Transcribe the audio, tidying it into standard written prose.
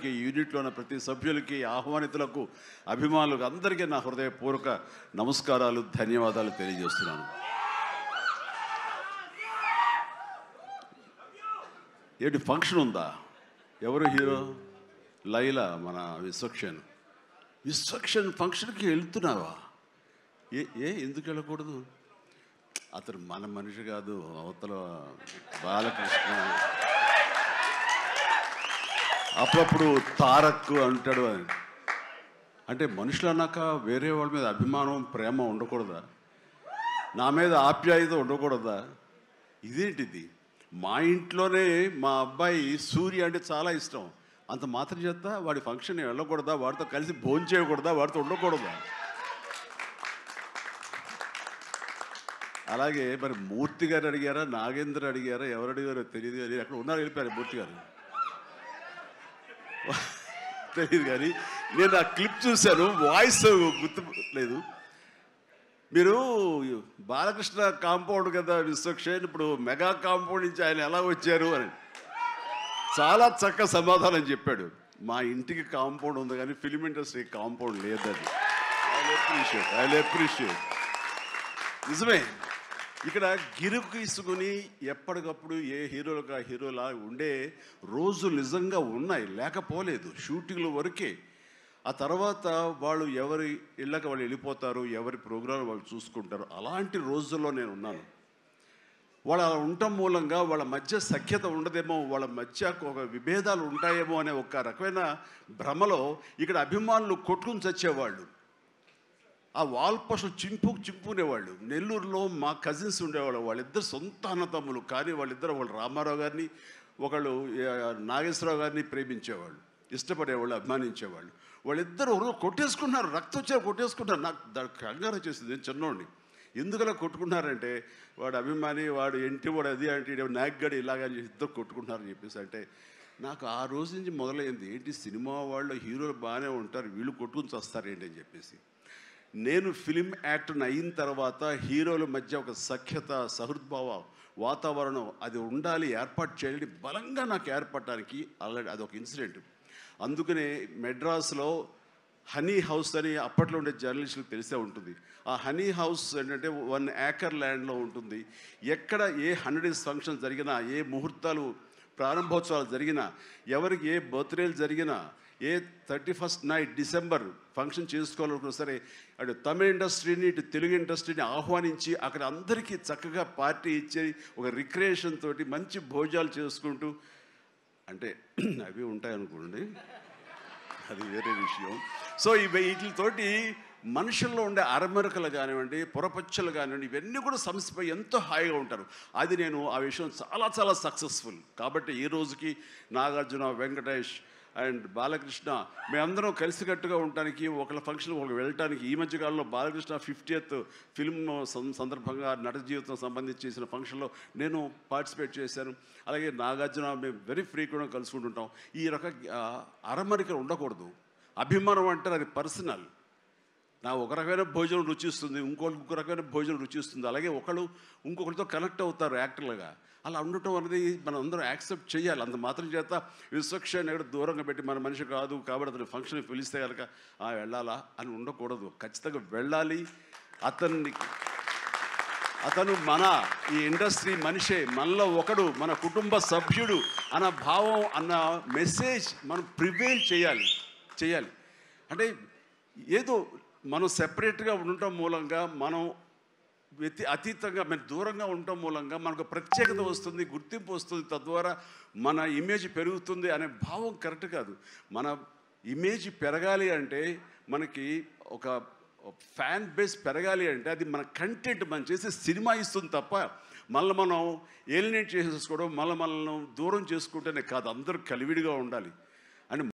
గారికి, యూనిట్లో ఉన్న ప్రతి సభ్యులకి, ఆహ్వానితులకు, అభిమానులకు అందరికీ నా హృదయపూర్వక నమస్కారాలు, ధన్యవాదాలు తెలియజేస్తున్నాను. ఏంటి ఫంక్షన్ ఉందా? ఎవరు హీరో? లైలా, మన విశ్వక్షన్ ఫంక్షన్కి వెళ్తున్నావా? ఎందుకు వెళ్ళకూడదు? అతను మన మనిషి కాదు, అవతల బాలకృష్ణ. అప్పుడప్పుడు తారక్ అంటాడు. అంటే మనుషులు అన్నాక వేరే వాళ్ళ మీద అభిమానం, ప్రేమ ఉండకూడదా? నా మీద ఆప్యాయత ఉండకూడదా? ఇదేంటిది? మా ఇంట్లోనే మా అబ్బాయి సూర్య అంటే చాలా ఇష్టం. అంత మాత్రం చేత వాడి ఫంక్షన్ వెళ్ళకూడదా? వాడితో కలిసి భోజనం చేయకూడదా? వాడితో ఉండకూడదా? అలాగే మరి మూర్తి గారు అడిగారా, నాగేంద్ర అడిగారా, ఎవరు అడిగారో తెలియదు కానీ అక్కడ ఉన్నారు, వెళ్ళిపోయారు మూర్తి గారు. తెలియదు కానీ నేను ఆ క్లిప్ చూశాను, వాయిస్ గుర్తు లేదు. మీరు బాలకృష్ణ కాంపౌండ్ కదా విశ్వక్సేన్, ఇప్పుడు మెగా కాంపౌండ్ నుంచి ఆయన ఎలా వచ్చారు అని చాలా చక్కగా సమాధానం చెప్పాడు. మా ఇంటికి కాంపౌండ్ ఉంది కానీ ఫిలిం ఇండస్ట్రీ కాంపౌండ్ లేదని. I appreciate. నిజమే, ఇక్కడ గిరుకు తీసుకుని ఎప్పటికప్పుడు ఏ హీరోలకు ఆ హీరోలా ఉండే రోజులు నిజంగా ఉన్నాయి, లేకపోలేదు. షూటింగ్ల వరకే. ఆ తర్వాత వాళ్ళు ఎవరి ఇళ్ళకి వాళ్ళు వెళ్ళిపోతారు, ఎవరి ప్రోగ్రాం వాళ్ళు చూసుకుంటారు. అలాంటి రోజుల్లో నేను ఉన్నాను. వాళ్ళు అలా ఉండటం మూలంగా వాళ్ళ మధ్య సఖ్యత ఉండదేమో, వాళ్ళ మధ్య ఒక విభేదాలు ఉంటాయేమో అనే ఒక రకమైన భ్రమలో ఇక్కడ అభిమానులు కొట్టుకుని చచ్చేవాళ్ళు. ఆ వాల్ పోస్టులు చింపుకునేవాళ్ళు. నెల్లూరులో మా కజిన్స్ ఉండేవాళ్ళు, వాళ్ళిద్దరు సొంత అన్నతమ్ములు. కానీ వాళ్ళు రామారావు గారిని, ఒకళ్ళు నాగేశ్వరరావు గారిని ప్రేమించేవాళ్ళు, ఇష్టపడేవాళ్ళు, అభిమానించేవాళ్ళు. వాళ్ళిద్దరు కొట్టేసుకున్నారు, రక్తం వచ్చే కొట్టేసుకున్నారు. నాకు దానికి కంగారు వచ్చేసింది. నేను చిన్నోడిని. ఎందుకలా కొట్టుకున్నారంటే వాడు అభిమాని, వాడు ఎంటి, వాడు అది అంటే నాగ్గడి ఇలాగని ఇద్దరు కొట్టుకుంటున్నారని చెప్పేసి. అంటే నాకు ఆ రోజు నుంచి మొదలైంది, ఏంటి సినిమా వాళ్ళు హీరోలు బాగానే ఉంటారు, వీళ్ళు కొట్టుకుని వస్తారేంటి అని చెప్పేసి. నేను ఫిలిం యాక్టర్ని అయిన తర్వాత హీరోల మధ్య ఒక సఖ్యత, సహృద్భావ వాతావరణం అది ఉండాలి, ఏర్పాటు చేయాలని బలంగా నాకు ఏర్పడటానికి ఆల్రెడీ అదొక ఇన్సిడెంట్. అందుకనే మెడ్రాస్లో హనీ హౌస్ అని అప్పట్లో ఉండే జర్నలిస్టులకు తెలిసే ఉంటుంది. ఆ హనీ హౌస్ ఏంటంటే 1 acre ల్యాండ్లో ఉంటుంది. ఎక్కడ ఏ 100 days ఫంక్షన్ జరిగినా, ఏ ముహూర్తాలు ప్రారంభోత్సవాలు జరిగినా, ఎవరికి ఏ బర్త్డేలు జరిగినా, ఏ 31st night డిసెంబర్ ఫంక్షన్ చేసుకోవాలనుకున్నా సరే అటు తమిళ ఇండస్ట్రీని, ఇటు తెలుగు ఇండస్ట్రీని ఆహ్వానించి అక్కడ అందరికీ చక్కగా పార్టీ ఇచ్చి ఒక రిక్రియేషన్ తోటి మంచి భోజనాలు చేసుకుంటూ, అంటే అవి ఉంటాయనుకోండి, అది వేరే విషయం. సో వీటితోటి మనుషుల్లో ఉండే అరమరకలు కానివ్వండి, పొరపచ్చలు కానివ్వండి, ఇవన్నీ కూడా సమస్యపై ఎంతో హాయిగా ఉంటారు. అది నేను ఆ విషయం చాలా చాలా సక్సెస్ఫుల్. కాబట్టి ఈ రోజుకి నాగార్జున, వెంకటేష్ అండ్ బాలకృష్ణ మేమందరం కలిసికట్టుగా ఉండటానికి, ఒకళ్ళ ఫంక్షన్ ఒకళ్ళు వెళ్ళటానికి, ఈ మధ్యకాలంలో బాలకృష్ణ 50th ఫిల్మ్ సందర్భంగా నట జీవితం సంబంధించి చేసిన ఫంక్షన్లో నేను పార్టిసిపేట్ చేశాను. అలాగే నాగార్జున మేము వెరీ ఫ్రీక్వెంట్గా కలుసుకుంటుంటాం. ఈ అరమరికలు ఉండకూడదు. అభిమానం అంటే అది పర్సనల్. నా ఒక రకమైన భోజనం రుచిస్తుంది, ఇంకొక రకమైన భోజనం రుచిస్తుంది. అలాగే ఒకళ్ళు ఇంకొకరితో కనెక్ట్ అవుతారు యాక్టర్లుగా. అలా ఉండటం అనేది మనం అందరం యాక్సెప్ట్ చేయాలి. అంత మాత్రం చేత విశ్వక్సేన్ ఎక్కడ దూరంగా పెట్టి మన మనిషి కాదు కాబట్టి అతను ఫంక్షన్ పిలిస్తే కనుక వెళ్ళాలా అని ఉండకూడదు. ఖచ్చితంగా వెళ్ళాలి. అతను మన ఈ ఇండస్ట్రీ మనిషే, మనలో ఒకడు, మన కుటుంబ సభ్యుడు అన్న భావం, అన్న మెసేజ్ మనం ప్రివేల్ చేయాలి. అంటే ఏదో మనం సెపరేట్గా ఉండటం మూలంగా, మనం అతీతంగా మనం దూరంగా ఉండటం మూలంగా మనకు ప్రత్యేకత వస్తుంది, గుర్తింపు వస్తుంది, తద్వారా మన ఇమేజ్ పెరుగుతుంది అనే భావం కరెక్ట్ కాదు. మన ఇమేజ్ పెరగాలి అంటే, మనకి ఒక ఫ్యాన్ బేస్ పెరగాలి అంటే అది మన కంటెంట్, మనం చేసే సినిమా ఇస్తుంది తప్ప మనం ఏలినేట్ చేసేసుకోవడం, మనల్ని దూరం చేసుకుంటేనే కాదు. అందరూ కలివిడిగా ఉండాలి.